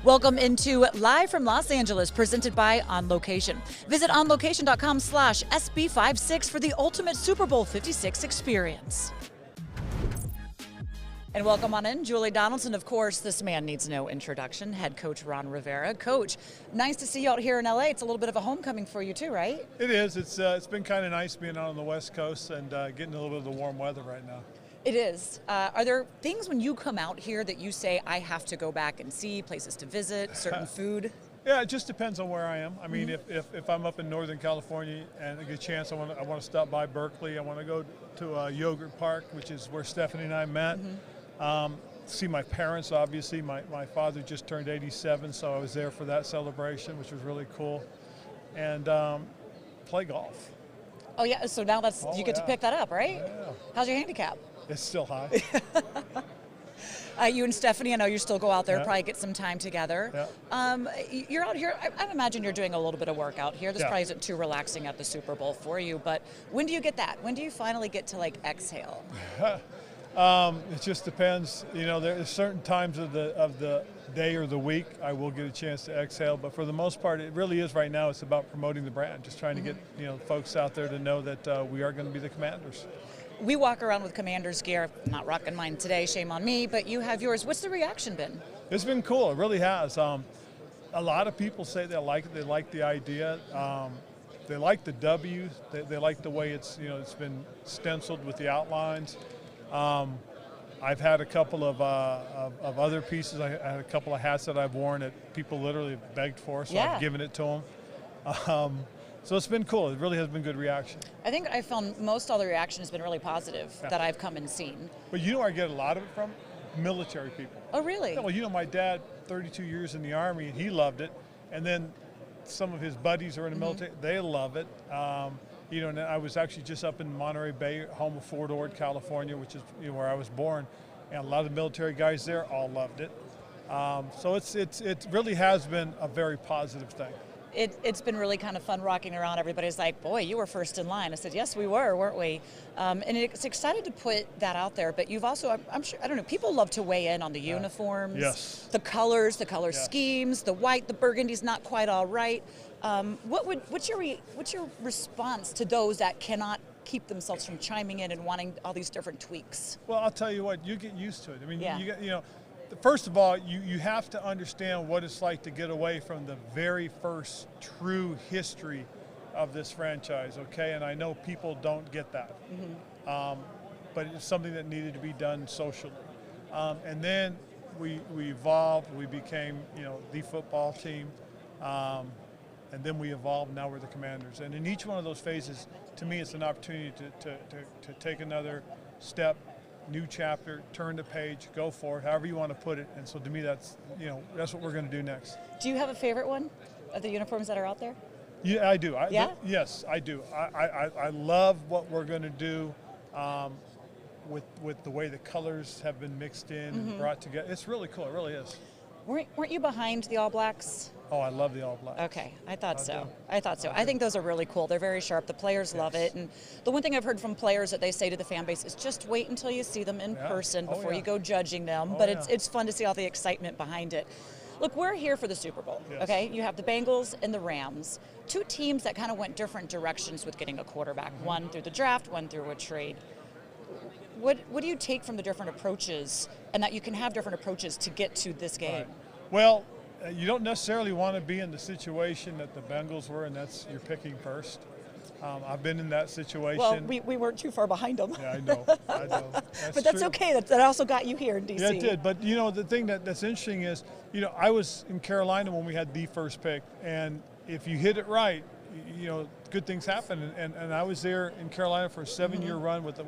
Welcome into Live from Los Angeles, presented by On Location. Visit onlocation.com/SB56 for the ultimate Super Bowl 56 experience. And welcome on in, Julie Donaldson. Of course, this man needs no introduction, head coach Ron Rivera. Coach, nice to see you out here in LA. It's a little bit of a homecoming for you too, right? It is. It's been kind of nice being out on the West Coast and getting a little bit of the warm weather right now. It is. Are there things when you come out here that you say, I have to go back and see, places to visit, certain food? Yeah, it just depends on where I am. I mean, if I'm up in Northern California and I get a chance, I want to stop by Berkeley. I want to go to Yogurt Park, which is where Stephanie and I met. See my parents, obviously. My father just turned 87, so I was there for that celebration, which was really cool. And play golf. Oh yeah, so now you get to pick that up, right? Yeah. How's your handicap? It's still high. You and Stephanie, I know you still go out there, probably get some time together. Yeah. You're out here, I imagine you're doing a little bit of work out here. This Yeah. probably isn't too relaxing at the Super Bowl for you, but when do you get that? When do you finally get to like exhale? It just depends. You know, there are certain times of the day or the week I will get a chance to exhale, but for the most part, it really is right now. It's about promoting the brand, just trying to get folks out there to know that we are going to be the Commanders. We walk around with Commanders gear. I'm not rocking mine today, shame on me, but you have yours. What's the reaction been? It's been cool. It really has. A lot of people say they like it. They like the idea. They like the W. They like the way it's been stenciled with the outlines. I've had a couple of other pieces. I had a couple of hats that I've worn that people literally begged for, so I've given it to them. So it's been cool. It really has been good reaction. I think I found most all the reaction has been really positive that I've come and seen. But you know where I get a lot of it from? Military people. Oh, really? Yeah, well, my dad, 32 years in the Army, and he loved it. And then some of his buddies are in the military. They love it. And I was actually just up in Monterey Bay, home of Fort Ord, California, which is where I was born. And a lot of the military guys there all loved it. So it really has been a very positive thing. It's been really kind of fun rocking around. Everybody's like, boy, you were first in line. I said, yes, we were, weren't we? And it's excited to put that out there. But you've also, I'm sure, I don't know, people love to weigh in on the uniforms, the colors, the color schemes, the white, the burgundy's not quite all right. What's your response to those that cannot keep themselves from chiming in and wanting all these different tweaks? Well, I'll tell you what, you get used to it. I mean, first of all, you have to understand what it's like to get away from the very first true history of this franchise, okay? And I know people don't get that. But it's something that needed to be done socially. And then we evolved, we became, the football team. And then we evolved, now we're the Commanders. And in each one of those phases, to me, it's an opportunity to take another step, new chapter, turn the page, go for it, however you want to put it. And so to me, that's what we're going to do next. Do you have a favorite one of the uniforms that are out there? Yeah, I do. Yes, I do. I love what we're going to do with the way the colors have been mixed in and brought together. It's really cool. It really is. Weren't you behind the All Blacks? Oh, I love the All Blacks. Okay, I thought so. I think those are really cool. They're very sharp. The players love it. And the one thing I've heard from players that they say to the fan base is just wait until you see them in person before you go judging them. But it's fun to see all the excitement behind it. Look, we're here for the Super Bowl, okay? You have the Bengals and the Rams, two teams that kind of went different directions with getting a quarterback, one through the draft, one through a trade. What do you take from the different approaches, and that you can have different approaches to get to this game? Right. Well, you don't necessarily want to be in the situation that the Bengals were, and that's you're picking first. I've been in that situation. Well, we weren't too far behind them. Yeah, I know. But that's true. Okay. That also got you here in D.C. Yeah, it did. But, the thing that's interesting is, I was in Carolina when we had the first pick, and if you hit it right, good things happen. And I was there in Carolina for a 7-year run with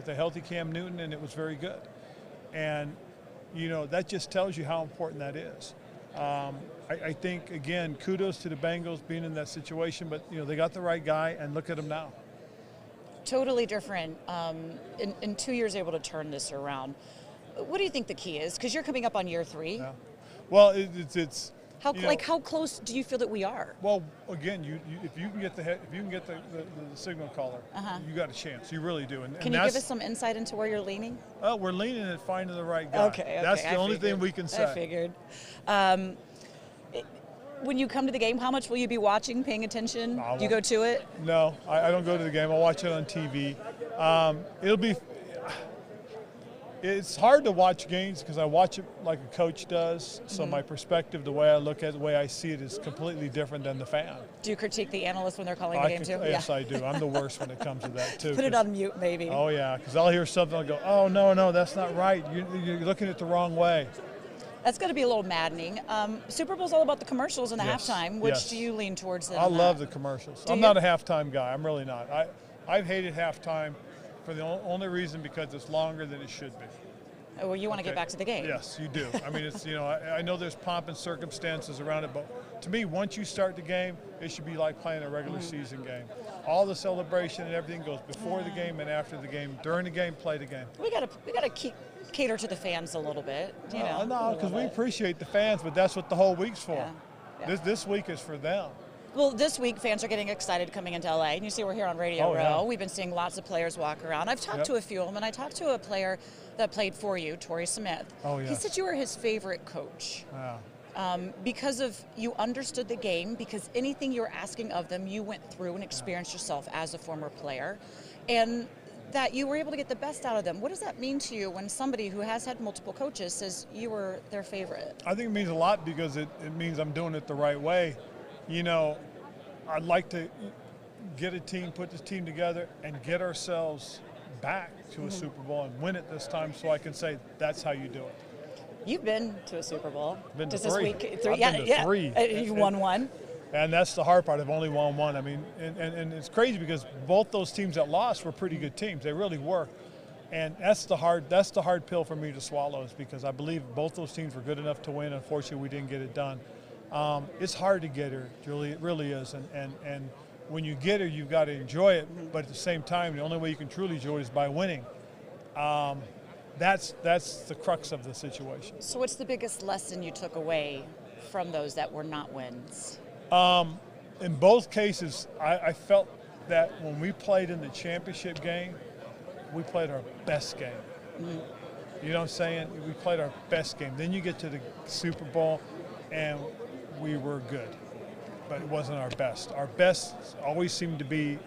a healthy Cam Newton, and it was very good. And, that just tells you how important that is. I think, again, kudos to the Bengals being in that situation, but, they got the right guy, and look at them now. Totally different. In 2 years, able to turn this around. What do you think the key is? Because you're coming up on year 3. Yeah. Well, it's how close do you feel that we are? Well, again, if you can get the signal caller, you got a chance. You really do. And can you give us some insight into where you're leaning? Well, we're leaning at finding the right guy. Okay. That's the only thing we can say. I figured. when you come to the game, how much will you be watching, paying attention? Do you go to it? No, I don't go to the game. I'll watch it on TV. It's hard to watch games because I watch it like a coach does, so my perspective, the way I look at it, the way I see it is completely different than the fan. Do you critique the analysts when they're calling the game too? Yes, I do. I'm the worst when it comes to that too. Put it on mute maybe. Oh yeah, because I'll hear something, I'll go, oh no, that's not right. You're looking at it the wrong way. That's going to be a little maddening. Super Bowl's all about the commercials and the halftime. Which do you lean towards? I love the commercials. I'm not a halftime guy. I'm really not. I've hated halftime for the only reason because it's longer than it should be. Oh, well, you want to get back to the game. Yes, you do. I mean, it's, I know there's pomp and circumstances around it, but to me, once you start the game, it should be like playing a regular season game. All the celebration and everything goes before the game and after the game. During the game, play the game. We gotta cater to the fans a little bit, No, because we appreciate the fans, but that's what the whole week's for. Yeah. This week is for them. Well, this week fans are getting excited coming into LA, and you see we're here on Radio Row. Yeah. We've been seeing lots of players walk around. I've talked to a few of them, and I talked to a player that played for you, Torrey Smith. Oh, yeah. He said you were his favorite coach. Wow. Because of you understood the game, because anything you were asking of them, you went through and experienced yourself as a former player, and that you were able to get the best out of them. What does that mean to you when somebody who has had multiple coaches says you were their favorite? I think it means a lot because it means I'm doing it the right way. I'd like to get a team, put this team together, and get ourselves back to a Super Bowl and win it this time so I can say that's how you do it. You've been to a Super Bowl. Been to Does three. This week, I've been to three. You won one. And that's the hard part. I've only won one. I mean, and it's crazy because both those teams that lost were pretty good teams. They really were. And that's the hard pill for me to swallow, is because I believe both those teams were good enough to win. Unfortunately, we didn't get it done. It's hard to get her, Julie. It really is. And when you get her, you've got to enjoy it. But at the same time, the only way you can truly enjoy it is by winning. That's the crux of the situation. So what's the biggest lesson you took away from those that were not wins? In both cases, I felt that when we played in the championship game, we played our best game. You know what I'm saying? We played our best game. Then you get to the Super Bowl, and we were good, but it wasn't our best. Our best always seemed to be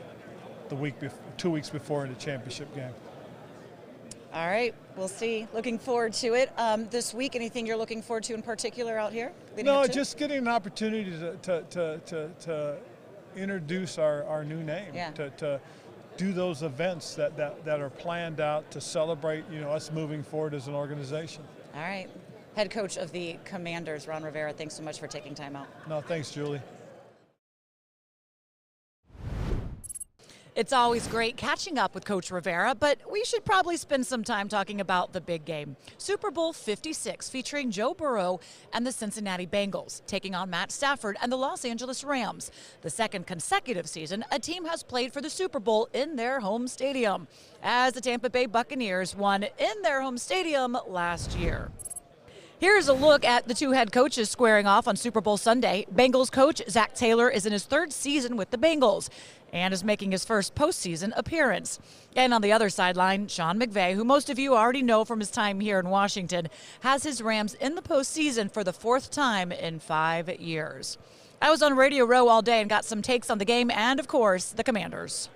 the week 2 weeks before in the championship game. All right, we'll see. Looking forward to it. This week, anything you're looking forward to in particular out here? No, just getting an opportunity to introduce our new name, to do those events that are planned out to celebrate, us moving forward as an organization. All right. Head coach of the Commanders, Ron Rivera, thanks so much for taking time out. No, thanks, Julie. It's always great catching up with Coach Rivera, but we should probably spend some time talking about the big game. Super Bowl 56 featuring Joe Burrow and the Cincinnati Bengals, taking on Matt Stafford and the Los Angeles Rams. The second consecutive season, a team has played for the Super Bowl in their home stadium, as the Tampa Bay Buccaneers won in their home stadium last year. Here's a look at the two head coaches squaring off on Super Bowl Sunday. Bengals coach Zach Taylor is in his third season with the Bengals and is making his first postseason appearance. And on the other sideline, Sean McVay, who most of you already know from his time here in Washington, has his Rams in the postseason for the fourth time in 5 years. I was on Radio Row all day and got some takes on the game and, of course, the Commanders.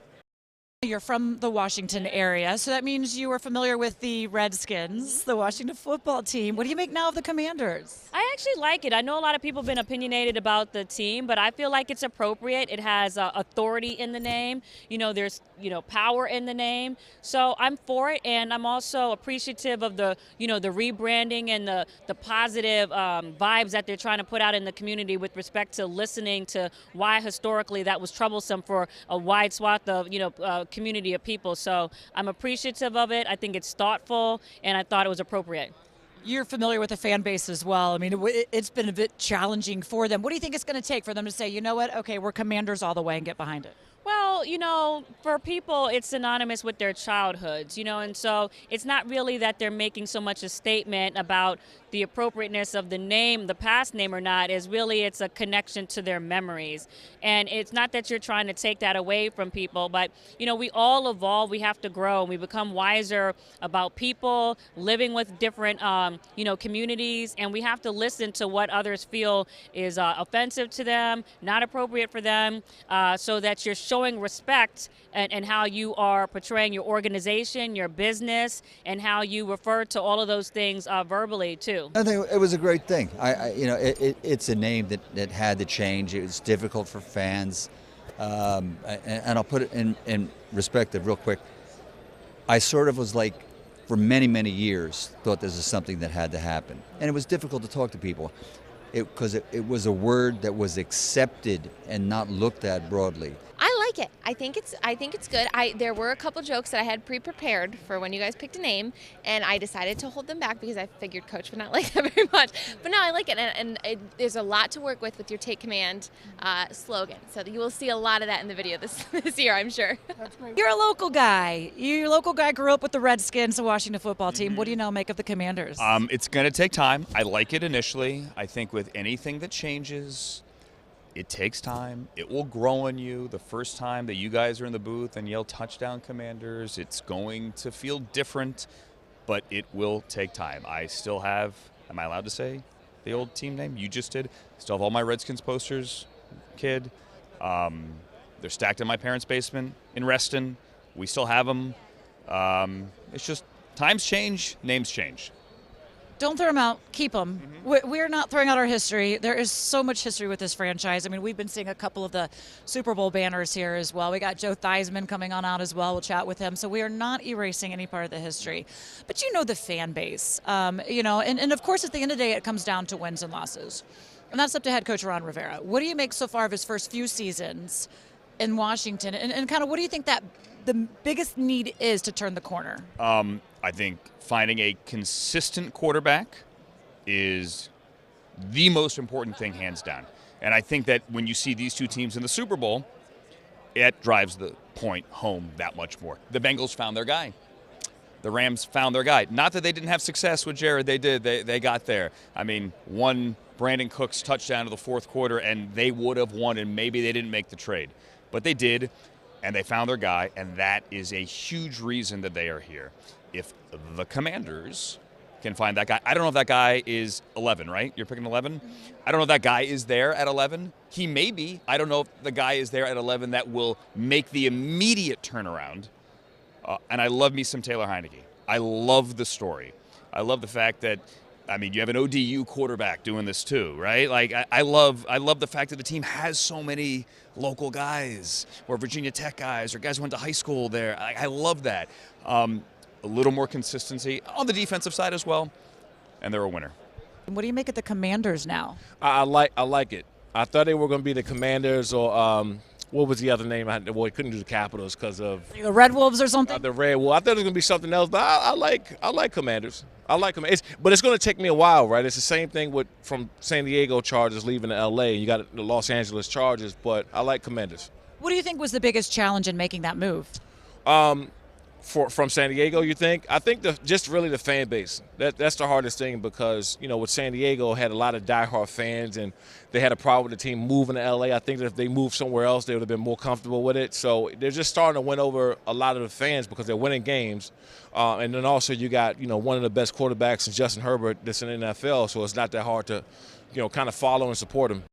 You're from the Washington area, so that means you are familiar with the Redskins, the Washington football team. What do you make now of the Commanders? I actually like it. I know a lot of people have been opinionated about the team, but I feel like it's appropriate. It has authority in the name. There's power in the name. So I'm for it, and I'm also appreciative of the the rebranding and the positive vibes that they're trying to put out in the community with respect to listening to why historically that was troublesome for a wide swath of community of people. So I'm appreciative of it. I think it's thoughtful, and I thought it was appropriate. You're familiar with the fan base as well. I mean, it's been a bit challenging for them. What do you think it's going to take for them to say, you know what, okay, we're Commanders all the way and get behind it? Well, Well, for people, it's synonymous with their childhoods, and so it's not really that they're making so much a statement about the appropriateness of the name, the past name or not, it's a connection to their memories. And it's not that you're trying to take that away from people, but, we all evolve, we have to grow, and we become wiser about people, living with different, communities, and we have to listen to what others feel is offensive to them, not appropriate for them, so that you're showing respect and how you are portraying your organization, your business, and how you refer to all of those things verbally too. I think it was a great thing. It's a name that had to change. It was difficult for fans, and I'll put it in perspective real quick. I sort of was like, for many, many years, thought this is something that had to happen, and it was difficult to talk to people, because it was a word that was accepted and not looked at broadly. I like it. I think it's good. There were a couple jokes that I had pre-prepared for when you guys picked a name, and I decided to hold them back because I figured Coach would not like that very much. But no, I like it, and there's a lot to work with your Take Command slogan. So you will see a lot of that in the video this year, I'm sure. That's great. You're a local guy. Your local guy grew up with the Redskins, the Washington football team. What do you now make of the Commanders? It's going to take time. I like it initially. I think with anything that changes, it takes time. It will grow on you. The first time that you guys are in the booth and yell touchdown Commanders, it's going to feel different, but it will take time. I still have, am I allowed to say the old team name? You just did. Still have all my Redskins posters, kid. They're stacked in my parents' basement in Reston. We still have them. It's just times change, names change. Don't throw them out. Keep them. We're not throwing out our history. There is so much history with this franchise. I mean, we've been seeing a couple of the Super Bowl banners here as well. We got Joe Theismann coming on out as well. We'll chat with him. So we are not erasing any part of the history. But the fan base, and of course, at the end of the day, it comes down to wins and losses. And that's up to head coach Ron Rivera. What do you make so far of his first few seasons in Washington? And kind of what do you think that the biggest need is to turn the corner? I think finding a consistent quarterback is the most important thing, hands down. And I think that when you see these two teams in the Super Bowl, it drives the point home that much more. The Bengals found their guy. The Rams found their guy. Not that they didn't have success with Jared. They did. They got there. I mean, one Brandon Cooks touchdown to the fourth quarter, and they would have won, and maybe they didn't make the trade. But they did, and they found their guy, and that is a huge reason that they are here. If the Commanders can find that guy, I don't know if that guy is 11, right? You're picking 11? I don't know if that guy is there at 11. He may be. I don't know if the guy is there at 11 that will make the immediate turnaround. And I love me some Taylor Heineke. I love the story. I love the fact that, you have an ODU quarterback doing this too, right? Like, I love the fact that the team has so many local guys, or Virginia Tech guys, or guys who went to high school there. I love that. A little more consistency on the defensive side as well, and they're a winner. What do you make of the Commanders now? I like it. I thought they were going to be the Commanders, or what was the other name? We couldn't do the Capitals because of the Red Wolves or something. The Red Wolves. I thought it was going to be something else, but I like Commanders. I like them. But it's going to take me a while, right? It's the same thing from San Diego Chargers leaving to L.A. You got the Los Angeles Chargers, but I like Commanders. What do you think was the biggest challenge in making that move? From San Diego, you think? I think just really the fan base. That's the hardest thing, because, with San Diego had a lot of diehard fans, and they had a problem with the team moving to L.A. I think that if they moved somewhere else, they would have been more comfortable with it. So they're just starting to win over a lot of the fans because they're winning games. And then also you got, one of the best quarterbacks in Justin Herbert that's in the NFL, so it's not that hard to, kind of follow and support him.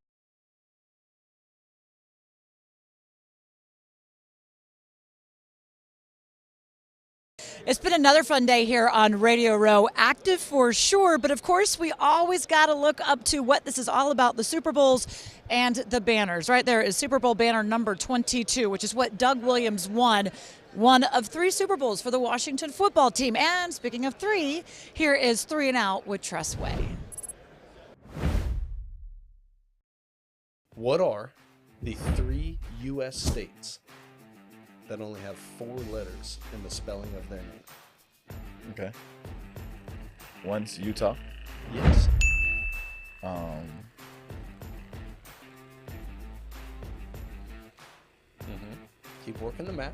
It's been another fun day here on Radio Row. Active for sure, but of course we always got to look up to what this is all about, the Super Bowls and the banners. Right there is Super Bowl banner number 22, which is what Doug Williams won. One of 3 Super Bowls for the Washington football team. And speaking of 3, here is 3 and Out with Tress Way. What are the 3 U.S. states that only have 4 letters in the spelling of their name? Okay. One's Utah. Yes. Keep working the map.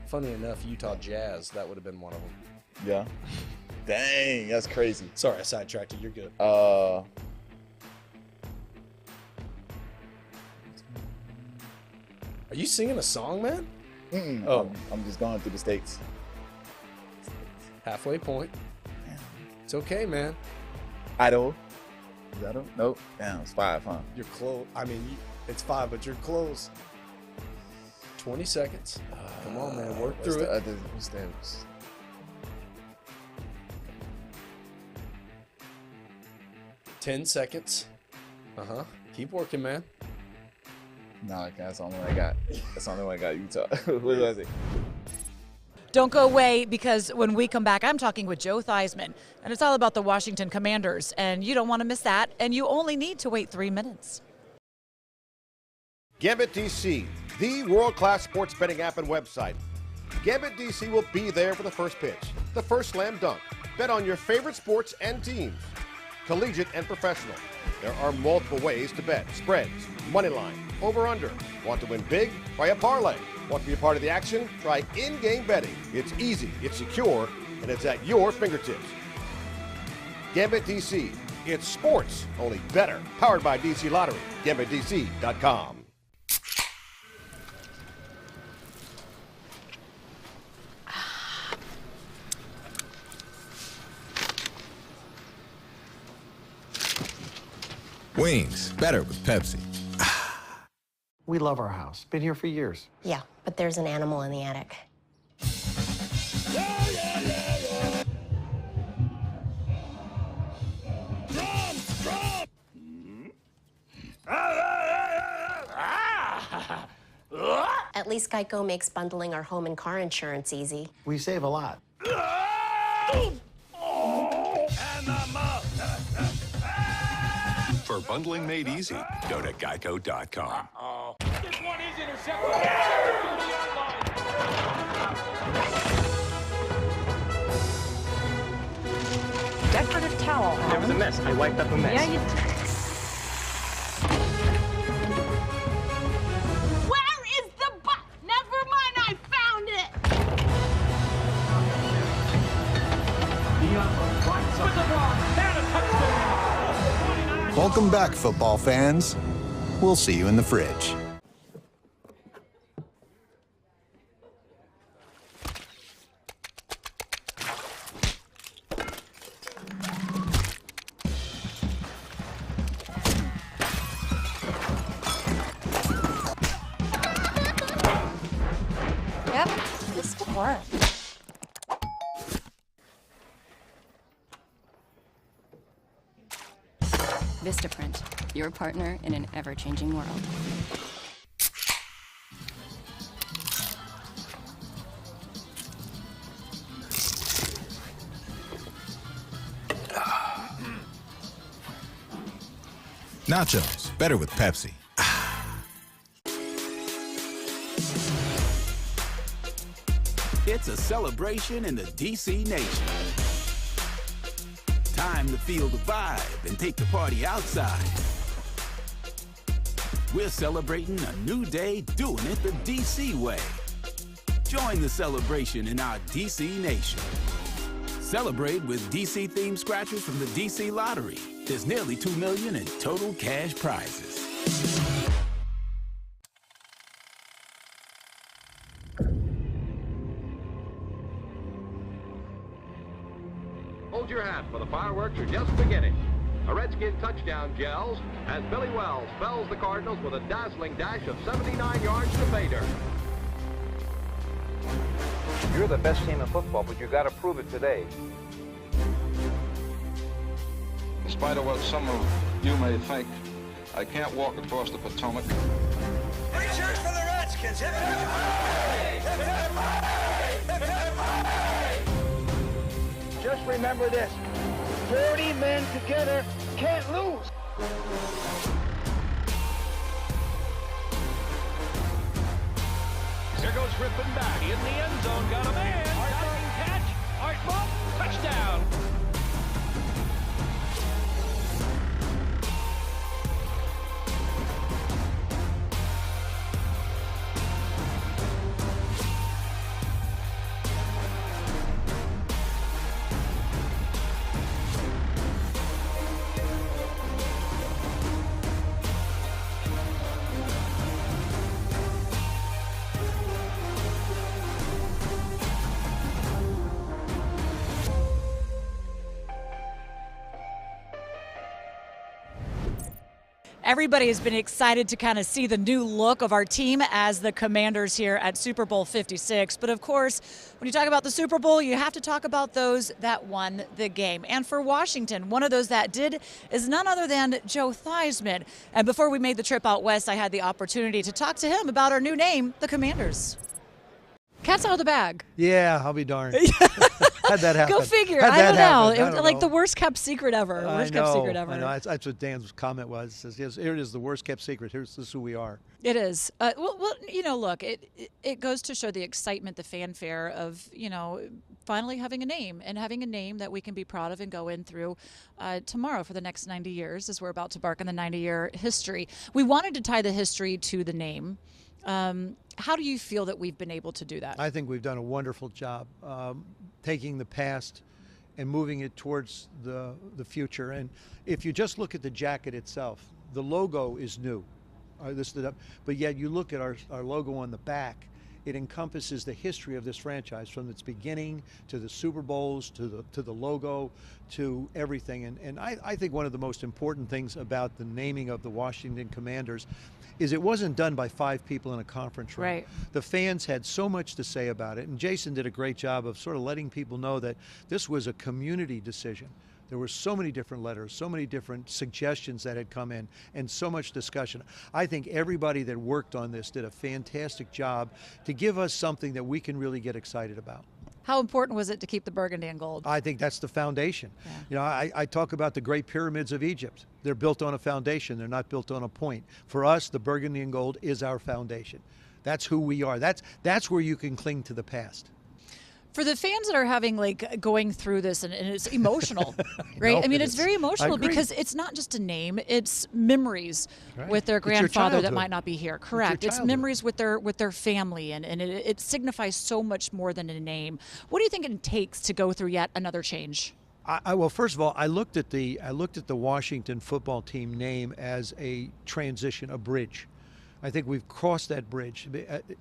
Funny enough, Utah Jazz, that would have been one of them. Yeah. Dang, that's crazy. Sorry, I sidetracked you. You're good. Uh, Are you singing a song, man? Oh, I'm just going through the states. Halfway point. It's okay, man. Idaho. Is that Idaho? Nope. Damn, it's 5, huh? You're close. I mean, it's 5, but you're close. 20 seconds. Come on, man. Work through it. What's the 10 seconds. Keep working, man. No, that's the only one I got. That's the only one I got, Utah. What did I say? Don't go away, because when we come back, I'm talking with Joe Theismann, and it's all about the Washington Commanders, and you don't want to miss that, and you only need to wait 3 minutes. Gambit DC, the world-class sports betting app and website. Gambit DC will be there for the first pitch, the first slam dunk. Bet on your favorite sports and teams, collegiate and professional. There are multiple ways to bet. Spreads, money line, over-under. Want to win big? Try a parlay. Want to be a part of the action? Try in-game betting. It's easy, it's secure, and it's at your fingertips. Gambit DC. It's sports, only better. Powered by DC Lottery. GambitDC.com. Wings, better with Pepsi. We love our house. Been here for years. Yeah, but there's an animal in the attic. At least Geico makes bundling our home and car insurance easy. We save a lot. For bundling made easy, go to geico.com. This one is intercepted. Decorative towel. There was a mess. I wiped up a mess. Yeah, you did. Where is the bus? Never mind, I found it. Welcome back, football fans. We'll see you in the fridge. Yep, this will work. Vistaprint, your partner in an ever-changing world. Nachos, better with Pepsi. It's a celebration in the DC Nation. Time to feel the vibe and take the party outside. We're celebrating a new day, doing it the DC way. Join the celebration in our DC Nation. Celebrate with DC-themed scratchers from the DC Lottery. There's nearly $2 million in total cash prizes. Hold your hat, for the fireworks are just beginning. A Redskin touchdown gels as Billy Wells fells the Cardinals with a dazzling dash of 79 yards to Bader. You're the best team in football, but you got to prove it today. In spite of what some of you may think, I can't walk across the Potomac. Three cheers for the Redskins. Hip, hip, hooray! Hip, hip, hooray! Hip, hip, hooray! Just remember this, 40 men together can't lose. Here goes Griffin back in the end zone. Got a man. Diving catch. Art Monk. Touchdown. Everybody has been excited to kind of see the new look of our team as the Commanders here at Super Bowl 56. But of course, when you talk about the Super Bowl, you have to talk about those that won the game. And for Washington, one of those that did is none other than Joe Theismann. And before we made the trip out west, I had the opportunity to talk to him about our new name, the Commanders. Cat's out of the bag. Yeah, I'll be darned. How'd that happen? Go figure. How'd I don't know. happen? It was like the worst kept secret ever. I Worst kept secret ever. I know. That's what Dan's comment was. It says, yes, here it is, the worst kept secret. This is who we are. It is. Well, you know, look, it goes to show the excitement, the fanfare of, you know, finally having a name and having a name that we can be proud of and go in through tomorrow for the next 90 years as we're about to embark on the 90-year history. We wanted to tie the history to the name. How do you feel that we've been able to do that? I think we've done a wonderful job taking the past and moving it towards the future. And if you just look at the jacket itself, the logo is new. But yet you look at our logo on the back, it encompasses the history of this franchise from its beginning to the Super Bowls, to the logo, to everything. And I think one of the most important things about the naming of the Washington Commanders is it wasn't done by 5 people in a conference room. Right. The fans had so much to say about it, and Jason did a great job of sort of letting people know that this was a community decision. There were so many different letters, so many different suggestions that had come in, and so much discussion. I think everybody that worked on this did a fantastic job to give us something that we can really get excited about. How important was it to keep the burgundy and gold? I think that's the foundation. Yeah. You know, I talk about the great pyramids of Egypt. They're built on a foundation. They're not built on a point. For us, the burgundy and gold is our foundation. That's who we are. That's where you can cling to the past. For the fans that are having, like, going through this, and it's emotional, right? I mean, it's very emotional because it's not just a name; it's memories with their grandfather that might not be here. Correct. It's memories with their family, and it signifies so much more than a name. What do you think it takes to go through yet another change? Well, first of all, I looked at the Washington football team name as a transition, a bridge. I think we've crossed that bridge.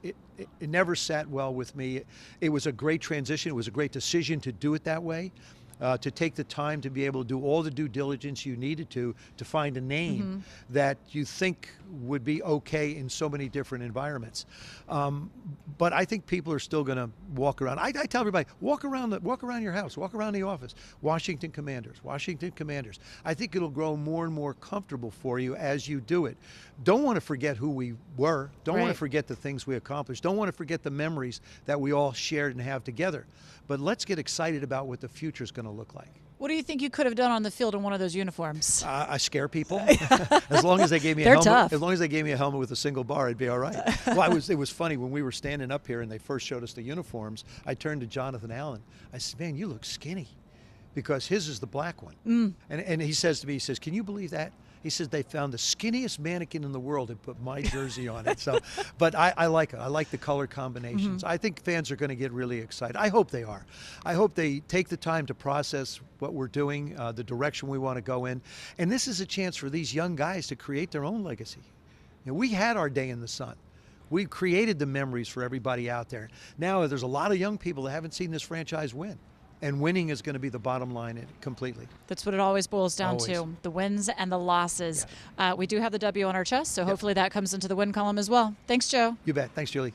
It never sat well with me. It was a great transition. It was a great decision to do it that way, to take the time to be able to do all the due diligence you needed to find a name that you think would be okay in so many different environments. But I think people are still going to walk around. I tell everybody, walk around your house, walk around the office. Washington Commanders, Washington Commanders. I think it'll grow more and more comfortable for you as you do it. Don't want to forget who we were. Don't want to forget the things we accomplished. Don't want to forget the memories that we all shared and have together. But let's get excited about what the future is going to look like. What do you think you could have done on the field in one of those uniforms? I scare people. As long as they gave me a helmet. Tough. As long as they gave me a helmet with a single bar, I'd be all right. Well, it was funny when we were standing up here and they first showed us the uniforms. I turned to Jonathan Allen. I said, "Man, you look skinny," because his is the black one. And he says to me, he says, "Can you believe that?" He says they found the skinniest mannequin in the world and put my jersey on it. So, but I like it. I like the color combinations. I think fans are going to get really excited. I hope they are. I hope they take the time to process what we're doing, the direction we want to go in. And this is a chance for these young guys to create their own legacy. You know, we had our day in the sun. We created the memories for everybody out there. Now there's a lot of young people that haven't seen this franchise win. And winning is going to be the bottom line completely. That's what it always boils down to, the wins and the losses. Yeah. We do have the W on our chest, so hopefully that comes into the win column as well. Thanks, Joe. You bet. Thanks, Julie.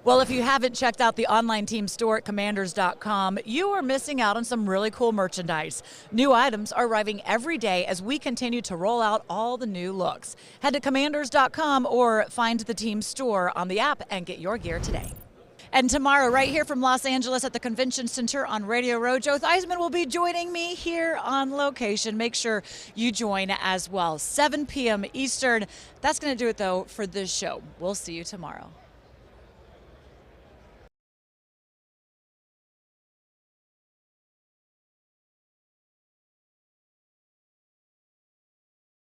Well, if you haven't checked out the online team store at commanders.com, you are missing out on some really cool merchandise. New items are arriving every day as we continue to roll out all the new looks. Head to commanders.com or find the team store on the app and get your gear today. And tomorrow, right here from Los Angeles at the Convention Center on Radio Row, Joe Theismann will be joining me here on location. Make sure you join as well. 7 p.m. Eastern. That's going to do it, though, for this show. We'll see you tomorrow.